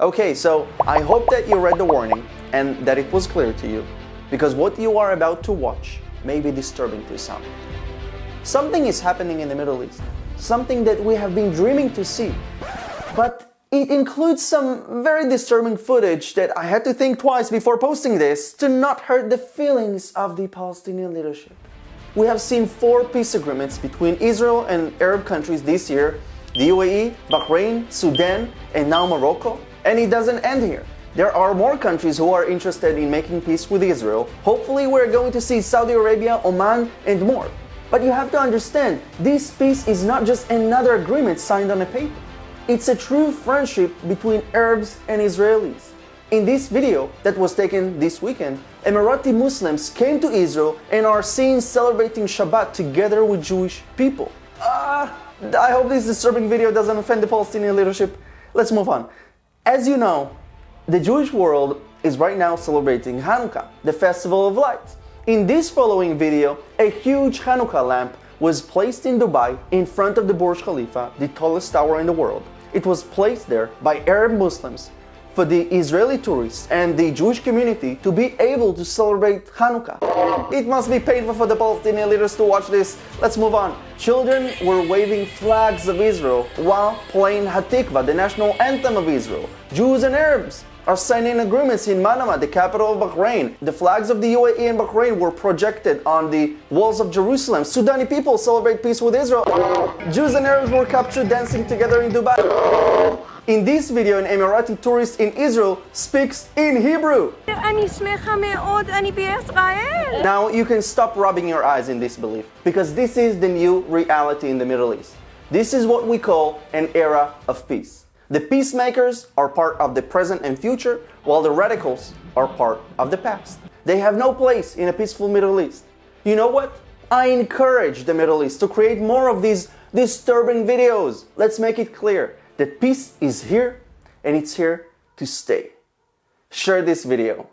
Okay, so I hope that you read the warning and that it was clear to you, because what you are about to watch may be disturbing to some. Something is happening in the Middle East, something that we have been dreaming to see, but it includes some very disturbing footage that I had to think twice before posting this to not hurt the feelings of the Palestinian leadership. We have seen 4 peace agreements between Israel and Arab countries this year, the UAE, Bahrain, Sudan, and now Morocco. And it doesn't end here. There are more countries who are interested in making peace with Israel. Hopefully we're going to see Saudi Arabia, Oman, and more. But you have to understand, this peace is not just another agreement signed on a paper. It's a true friendship between Arabs and Israelis. In this video that was taken this weekend, Emirati Muslims came to Israel and are seen celebrating Shabbat together with Jewish people. I hope this disturbing video doesn't offend the Palestinian leadership. Let's move on. As you know, the Jewish world is right now celebrating Hanukkah, the festival of lights. In this following video, a huge Hanukkah lamp was placed in Dubai in front of the Burj Khalifa, the tallest tower in the world. It was placed there by Arab Muslims for the Israeli tourists and the Jewish community to be able to celebrate Hanukkah. It must be painful for the Palestinian leaders to watch this. Let's move on. Children were waving flags of Israel while playing Hatikva, the national anthem of Israel. Jews and Arabs are signing agreements in Manama, the capital of Bahrain. The flags of the UAE and Bahrain were projected on the walls of Jerusalem. Sudani people celebrate peace with Israel. Jews and Arabs were captured dancing together in Dubai. In this video, an Emirati tourist in Israel speaks in Hebrew. Now you can stop rubbing your eyes in disbelief, because this is the new reality in the Middle East. This is what we call an era of peace. The peacemakers are part of the present and future, while the radicals are part of the past. They have no place in a peaceful Middle East. You know what? I encourage the Middle East to create more of these disturbing videos. Let's make it clear that peace is here and it's here to stay. Share this video.